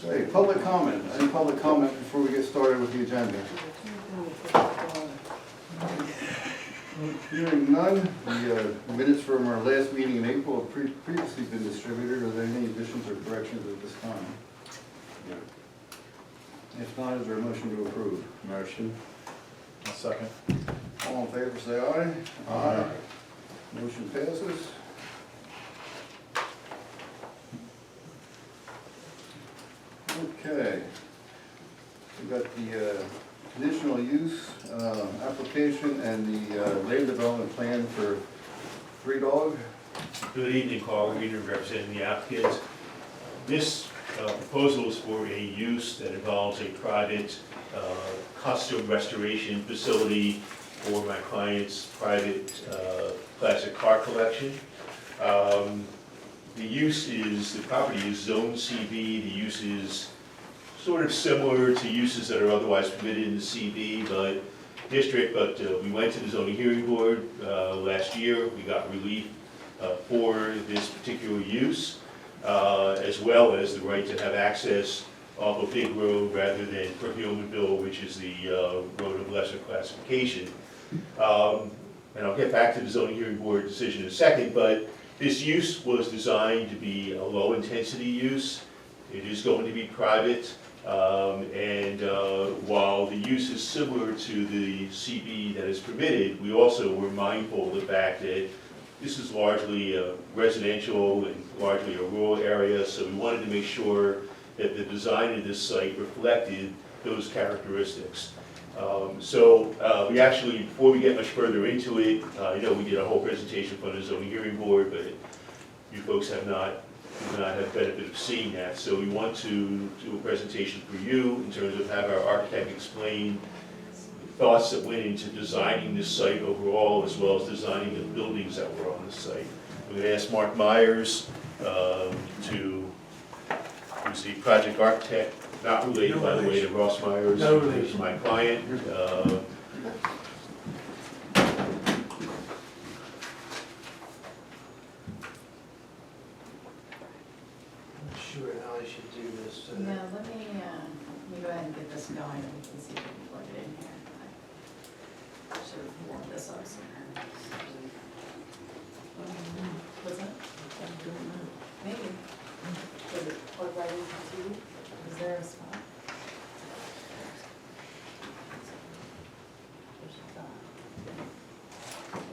Okay, public comment. Any public comment before we get started with the agenda? Hearing none, the minutes from our last meeting in April have previously been distributed. Are there any additions or corrections at this time? If not, is there a motion to approve? Motion. A second. All in favor, say aye. Aye. Motion passes. Okay. We've got the conditional use application and the land development plan for Three Dog. Good evening, Carl Greener, representing the applicant. This proposal is for a use that involves a private costume restoration facility for my client's private classic car collection. The property is zone CB. The use is sort of similar to uses that are otherwise permitted in the CB district, but we went to the zoning hearing board last year. We got relief for this particular use, as well as the right to have access off a big road rather than per Yeomanville, which is the road of lesser classification. And I'll get back to the zoning hearing board decision in a second, but this use was designed to be a low-intensity use. It is going to be private, and while the use is similar to the CB that is permitted, we also were mindful of the fact that this is largely a residential and largely a rural area, so we wanted to make sure that the design of this site reflected those characteristics. We actually, before we get much further into it, I know we did a whole presentation from the zoning hearing board, but you folks have not had benefit of seeing that. So we want to do a presentation for you in terms of have our architect explain the thoughts that went into designing this site overall, as well as designing the buildings that were on the site. We're going to ask Mark Myers who's the project architect, not related, by the way, to Ross Myers, who's my client. Sure how I should do this. No, let me go ahead and get this going and we can see if we can plug it in here. I should have warmed this up sooner. Was it? Maybe. Does it plug right into the TV? Is there a spot?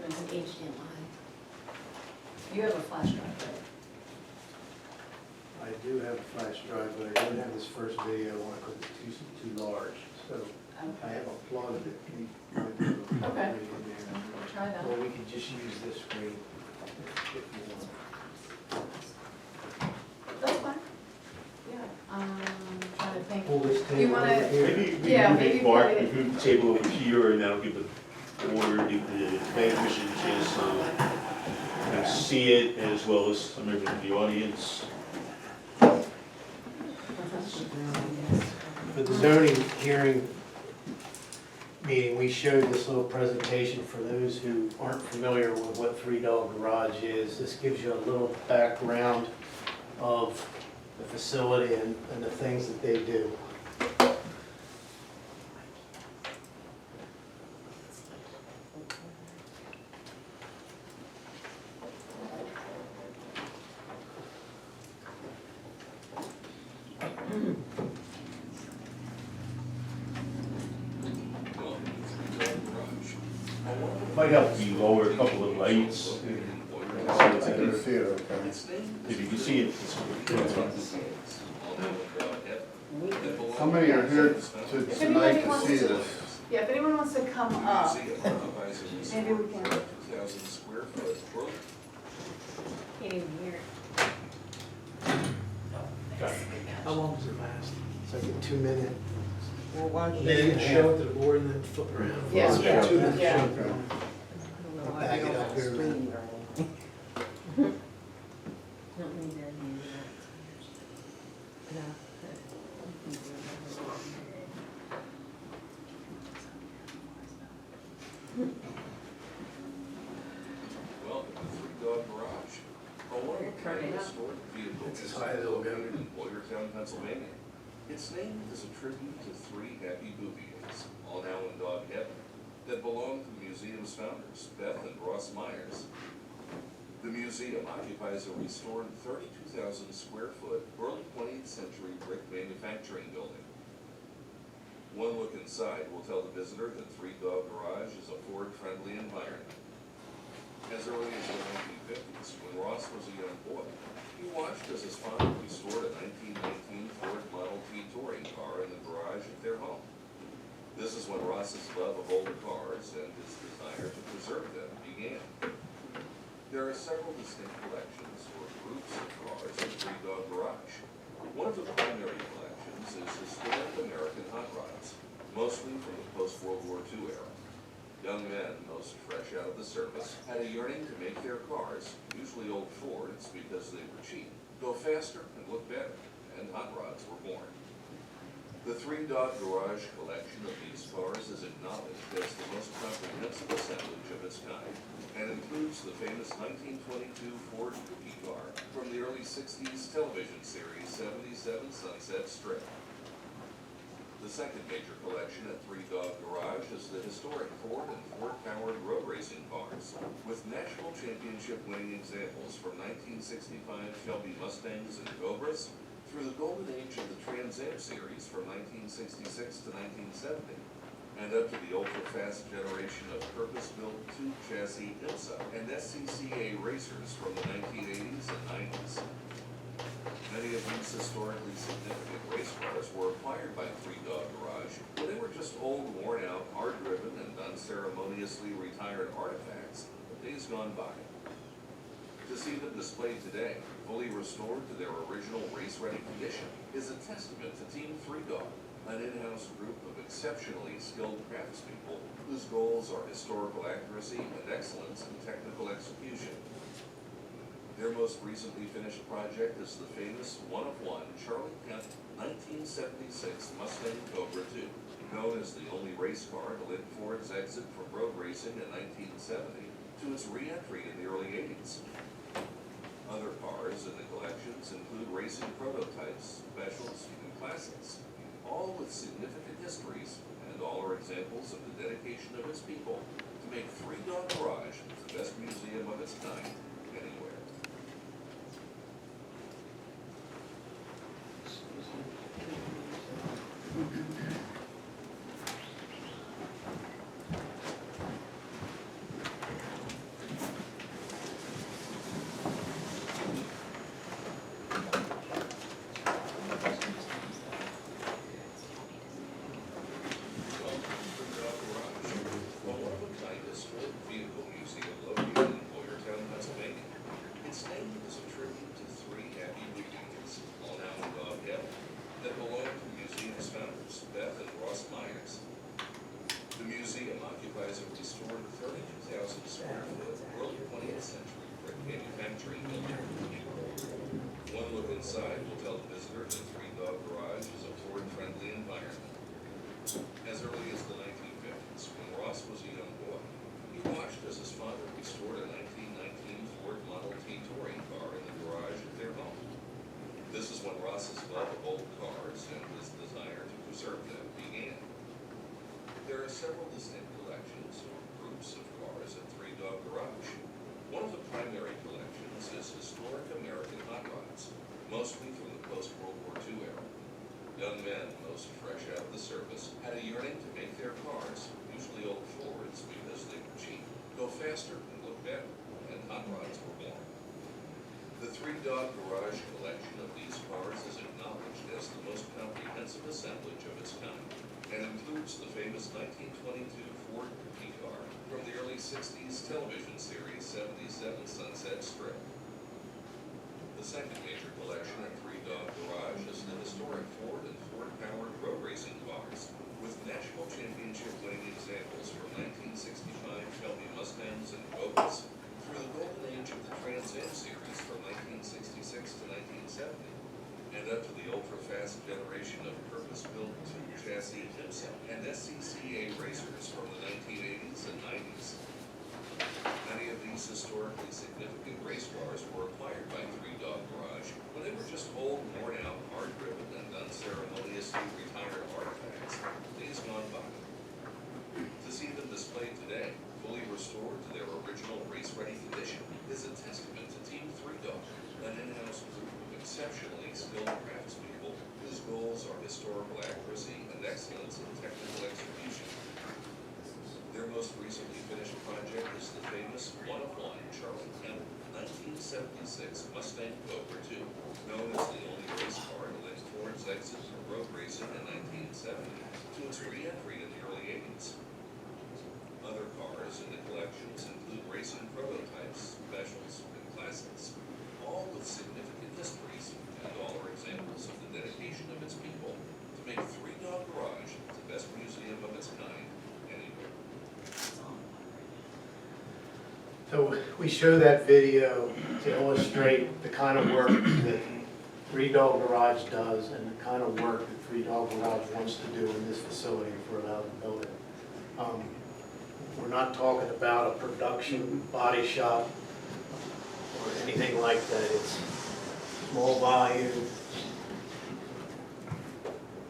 It's an HDMI. You have a flash drive, right? I do have a flash drive, but I don't have this first video one because it's too large. So I have uploaded it. Okay. We'll try that. Or we could just use this screen if you want. That's fine. Yeah, trying to think. Pull this You table wanna- over here. Maybe Yeah, move maybe it, Mark, put it- move the table over here, and that'll give the board, give the planning commission a chance to kind of see it, as well as some members of the audience. For the zoning hearing meeting, we showed this little presentation for those who aren't familiar with what Three Dog Garage is. This gives you a little background of the facility and the things that they do. Might help if you lower a couple of lights. I can see it, okay. If you can see it, How many are here If tonight anybody to wants see to- this? Yeah, if anyone wants to come up, maybe we can. How long does it last? It's like a 2 minute. Well, why don't Then you show it to the board and then flip around. Yeah. It's about 2 minutes. Yeah. Okay. I'll back it up here. Well, the Three Dog Garage. Oh, what a Turn it up. historic vehicle. It's as high as it'll go. In Boyertown, Pennsylvania. Its name is a tribute to three happy boobies, all now in dog heaven, that belong to the museum's founders, Beth and Ross Myers. The museum occupies a restored 32,000 square foot early 20th century brick manufacturing building. One look inside will tell the visitor that Three Dog Garage is a Ford-friendly environment. As early as the 1950s, when Ross was a young boy, he watched as his father restored a 1919 Ford Model T touring car in the garage at their home. This is when Ross's love of old cars and his desire to preserve them began. There are several distinct collections or groups of cars in Three Dog Garage. One of the primary collections is historic American hot rods, mostly from the post-World War II era. Young men, most fresh out of the service, had a yearning to make their cars, usually old Fords because they were cheap, go faster and look better, and hot rods were born. The Three Dog Garage collection of these cars is acknowledged as the most comprehensive assemblage of its kind, and includes the famous 1922 Ford Cookie car from the early 60s television series 77 Sunset Strip. The second major collection at Three Dog Garage is the historic Ford and Ford-powered road racing cars, with national championship winning examples from 1965 Shelby Mustangs and Cobras through the golden age of the Trans Am series from 1966 to 1970, and up to the ultra-fast generation of purpose-built tube chassis IMSA and SCCA racers from the 1980s and 90s. Many of these historically significant race cars were acquired by Three Dog Garage when they were just old, worn-out, hard-driven, and unceremoniously retired artifacts of days gone by. To see them displayed today, fully restored to their original race-ready condition, is a testament to Team Three Dog, an in-house group of exceptionally skilled craftspeople whose goals are historical accuracy and excellence in technical execution. Their most recently finished project is the famous one-of-one Charlie Kent 1976 Mustang Cobra II, known as the only race car to lead Ford's exit from road racing in 1970 to its re-entry in the early 80s. Other cars in the collections include racing prototypes, specials, and classics, all with significant histories, and all are examples of the dedication of its people to make Three Dog Garage the best museum of its kind anywhere. That belong to the museum's founders, Beth and Ross Myers. The museum occupies a restored 32,000 square foot early 20th century brick manufacturing building. One look inside will tell the visitor that Three Dog Garage is a Ford-friendly environment. As early as the 1950s, when Ross was a young boy, he watched as his father restored a 1919 Ford Model T touring car in the garage at their home. This is when Ross's love of old cars and his desire to preserve them began. There are several distinct collections or groups of cars at Three Dog Garage. One of the primary collections is historic American hot rods, mostly from the post-World War II era. Young men, most fresh out of the service, had a yearning to make their cars, usually old Fords because they were cheap, go faster and look better, and hot rods were born. The Three Dog Garage collection of these cars is acknowledged as the most comprehensive assemblage of its kind, and includes the famous 1922 Ford Cookie car from the early 60s television series 77 Sunset Strip. The second major collection at Three Dog Garage is the historic Ford and Ford-powered road racing cars, with national championship winning examples from 1965 Shelby Mustangs and Cobras through the golden age of the Trans Am series from 1966 to 1970, and up to the ultra-fast generation of purpose-built tube chassis IMSA and SCCA racers from the 1980s and 90s. Many of these historically significant race cars were acquired by Three Dog Garage when they were just old, worn-out, hard-driven, and unceremoniously 1936 Mustang Cobra II, known as the only race car to link Ford's exit from road racing in 1970 to its re-entry in the early 80s. Other cars in the collections include racing prototypes, specials, and classics, all with significant histories, and all are examples of the dedication of its people to make Three Dog Garage the best museum of its kind anywhere. It's on. So we show that video to illustrate the kind of work that Three Dog Garage does and the kind of work that Three Dog Garage wants to do in this facility if we're allowed to build it. We're not talking about a production body shop or anything like that. It's small volume,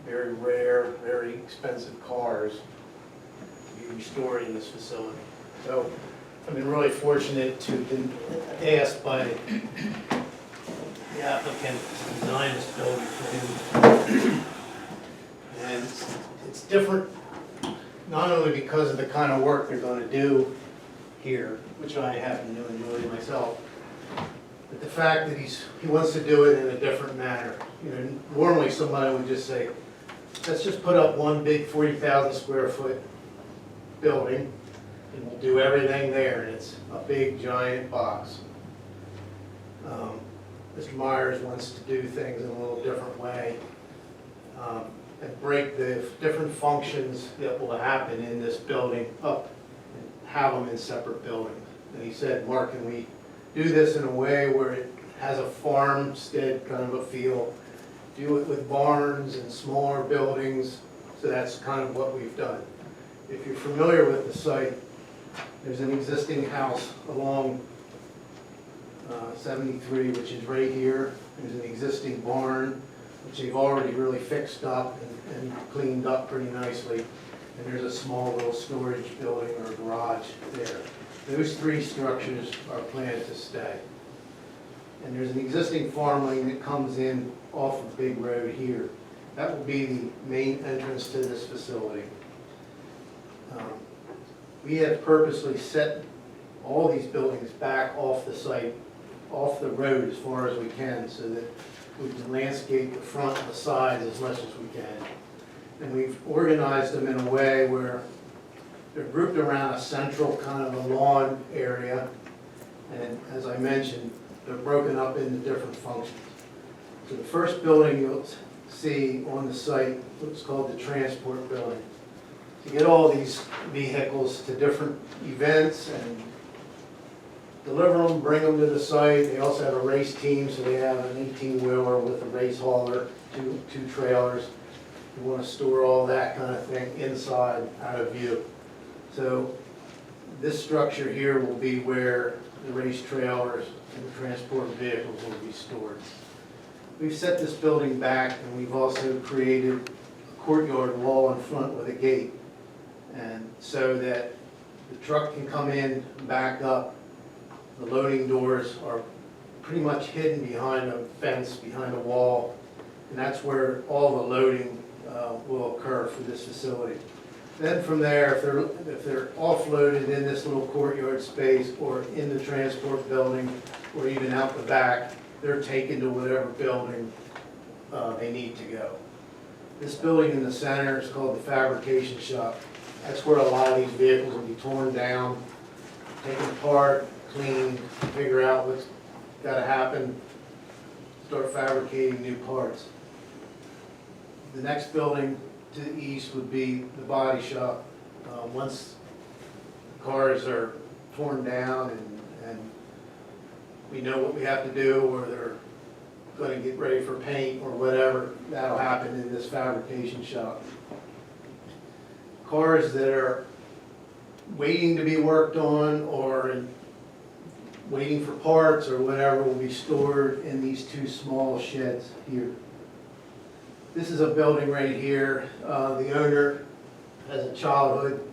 very rare, very expensive cars to be restored in this facility. So I've been really fortunate to have been asked by the applicant to design this building for him. And it's different, not only because of the kind of work they're going to do here, which I happen to enjoy myself, but the fact that he wants to do it in a different manner. You know, normally somebody would just say, let's just put up one big 40,000 square foot building and we'll do everything there, and it's a big giant box. Mr. Myers wants to do things in a little different way and break the different functions that will happen in this building up and have them in separate buildings. And he said, Mark, can we do this in a way where it has a farmstead kind of a feel, do it with barns and smaller buildings, so that's kind of what we've done. If you're familiar with the site, there's an existing house along 73, which is right here. There's an existing barn, which they've already really fixed up and cleaned up pretty nicely. And there's a small little storage building or garage there. Those three structures are planned to stay. And there's an existing farm lane that comes in off of Big Road here. That will be the main entrance to this facility. We have purposely set all these buildings back off the site, off the road as far as we can, so that we can landscape the front and the sides as much as we can. And we've organized them in a way where they're grouped around a central kind of a lawn area. And as I mentioned, they're broken up into different functions. So the first building you'll see on the site, what's called the transport building. To get all these vehicles to different events and deliver them, bring them to the site. They also have a race team, so they have an 18-wheeler with a race hauler, two trailers. We want to store all that kind of thing inside, out of view. So this structure here will be where the race trailers and the transport vehicles will be stored. We've set this building back, and we've also created a courtyard wall in front with a gate. And so that the truck can come in, back up. The loading doors are pretty much hidden behind a fence, behind a wall. And that's where all the loading will occur for this facility. Then from there, if they're offloaded in this little courtyard space or in the transport building or even out the back, they're taken to whatever building they need to go. This building in the center is called the fabrication shop. That's where a lot of these vehicles will be torn down, taken apart, cleaned, figure out what's got to happen, start fabricating new parts. The next building to the east would be the body shop. Once cars are torn down and we know what we have to do, or they're going to get ready for paint or whatever, that'll happen in this fabrication shop. Cars that are waiting to be worked on or waiting for parts or whatever will be stored in these two small sheds here. This is a building right here. The owner has a childhood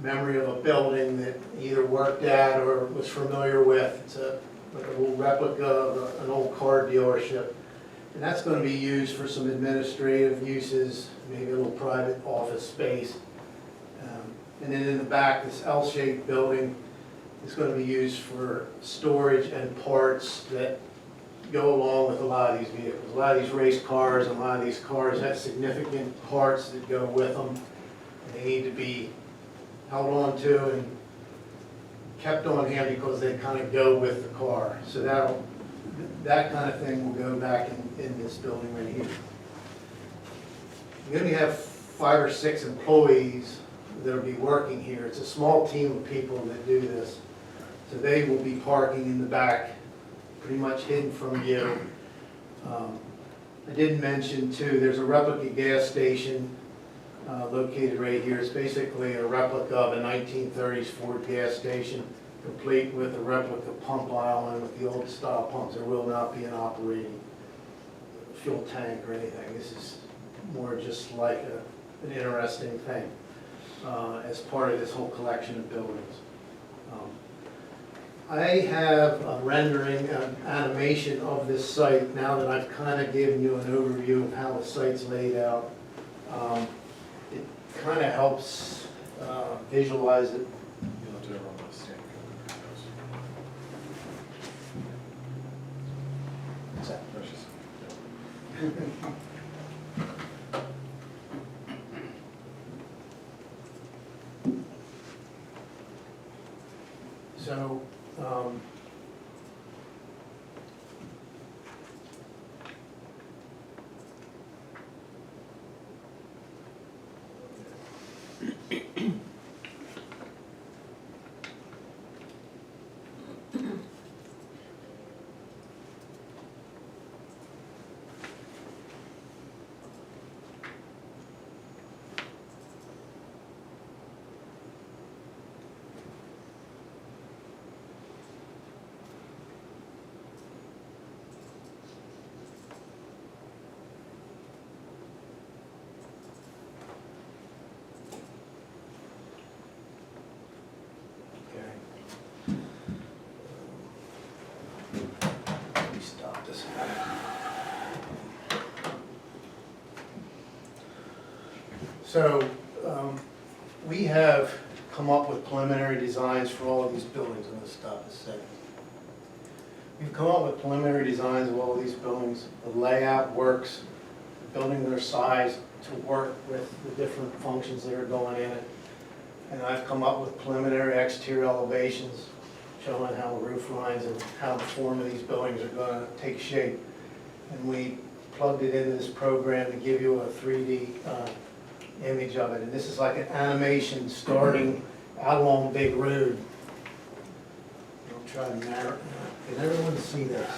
memory of a building that he either worked at or was familiar with. It's like a little replica of an old car dealership. And that's going to be used for some administrative uses, maybe a little private office space. And then in the back, this L-shaped building is going to be used for storage and parts that go along with a lot of these vehicles. A lot of these race cars and a lot of these cars have significant parts that go with them. And they need to be held on to and kept on hand because they kind of go with the car. So that kind of thing will go back in this building right here. We only have 5 or 6 employees that'll be working here. It's a small team of people that do this. So they will be parking in the back, pretty much hidden from view. I didn't mention too, there's a replica gas station located right here. It's basically a replica of a 1930s Ford gas station, complete with a replica pump aisle and with the old style pumps. There will not be an operating fuel tank or anything. This is more just like an interesting thing as part of this whole collection of buildings. I have a rendering, an animation of this site now that I've kind of given you an overview of how the site's laid out. It kind of helps visualize it. You'll have to everyone stand. What's that? Precious. So, let me stop this. So, we have come up with preliminary designs for all of these buildings. I'm going to stop a second. We've come up with preliminary designs of all of these buildings. The layout works, the buildings are sized to work with the different functions that are going in it. And I've come up with preliminary exterior elevations showing how the roof lines and how the form of these buildings are going to take shape. And we plugged it into this program to give you a 3D image of it. And this is like an animation starting out along Big Road. I'll try to narrow. Can everyone see this?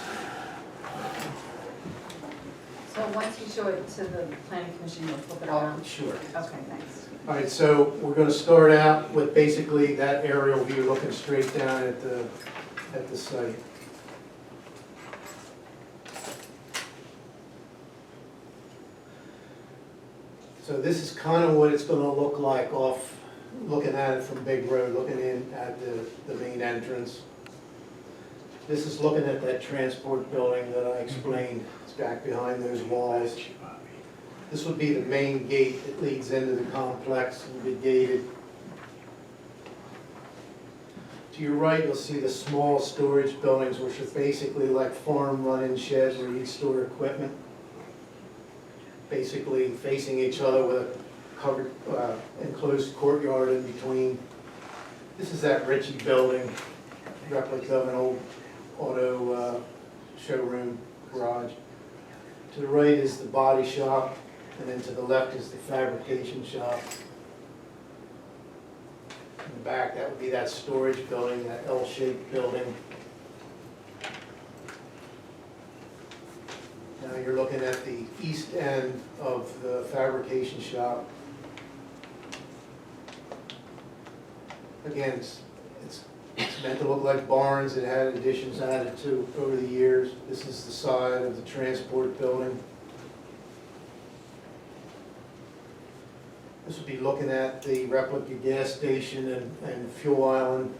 So once you show it to the planning commission, you'll flip it around? Sure. Okay, thanks. All right, so we're going to start out with basically that aerial view looking straight down at the site. So this is kind of what it's going to look like off, looking at it from Big Road, looking in at the main entrance. This is looking at that transport building that I explained. It's back behind those walls. This would be the main gate that leads into the complex. It would be gated. To your right, you'll see the small storage buildings, which are basically like farm run-in sheds where you'd store equipment. Basically facing each other with a covered, enclosed courtyard in between. This is that Ritchie building, replica of an old auto showroom garage. To the right is the body shop, and then to the left is the fabrication shop. In the back, that would be that storage building, that L-shaped building. Now you're looking at the east end of the fabrication shop. Again, it's meant to look like barns. It had additions added to over the years. This is the side of the transport building. This would be looking at the replica gas station and fuel island.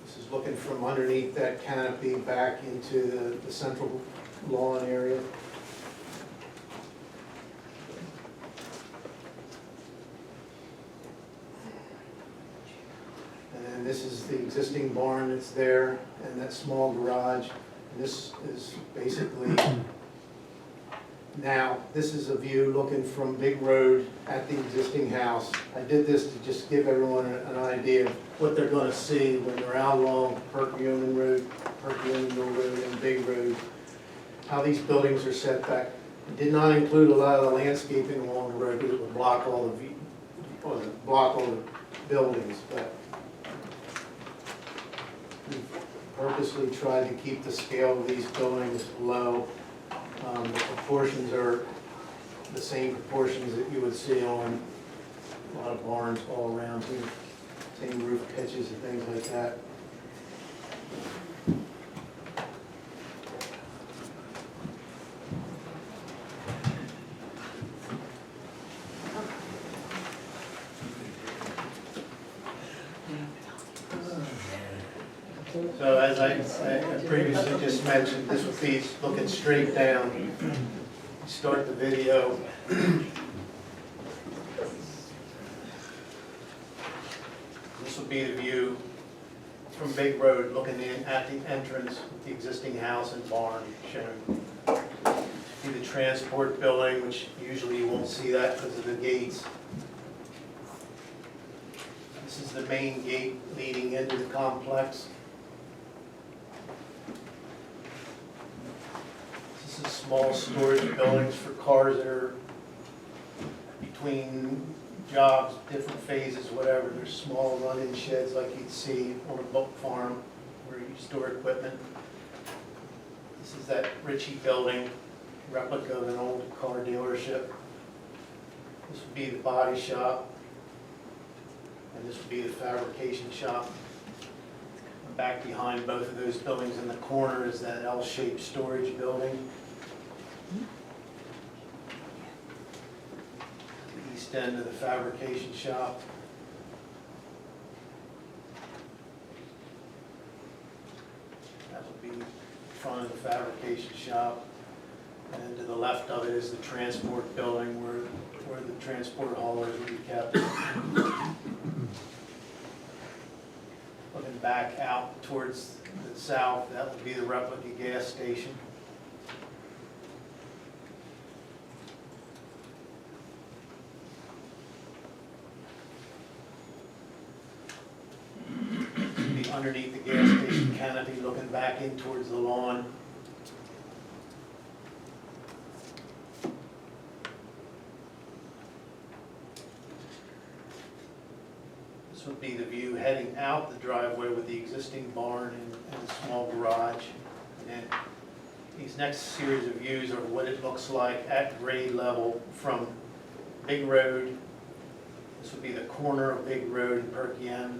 This is looking from underneath that canopy back into the central lawn area. And this is the existing barn that's there, and that small garage. And this is basically, now, this is a view looking from Big Road at the existing house. I did this to just give everyone an idea of what they're gonna see when they're out along Perkiomen Road, Perkiomen Road and Big Road, how these buildings are set back. It did not include a lot of the landscaping along the road, because it would block all the buildings, but we purposely tried to keep the scale of these buildings low. The proportions are the same proportions that you would see on a lot of barns all around here, same roof pitches and things like that. So as I previously just mentioned, this would be looking straight down. Start the video. This will be the view from Big Road, looking in at the entrance of the existing house and barn shown. See the transport building, which usually you won't see that because of the gates. This is the main gate leading into the complex. This is small storage buildings for cars that are between jobs, different phases, whatever. There's small run-in sheds like you'd see on a boat farm where you store equipment. This is that Ritchie building, replica of an old car dealership. This would be the body shop, and this would be the fabrication shop. And back behind both of those buildings in the corner is that L-shaped storage building. The east end of the fabrication shop. That would be the front of the fabrication shop. And then to the left of it is the transport building where the transport haulers would be kept. Looking back out towards the south, that would be the replica gas station. Be underneath the gas station canopy, looking back in towards the lawn. This would be the view heading out the driveway with the existing barn and the small garage. And then these next series of views are what it looks like at grade level from Big Road. This would be the corner of Big Road and Perkiomen.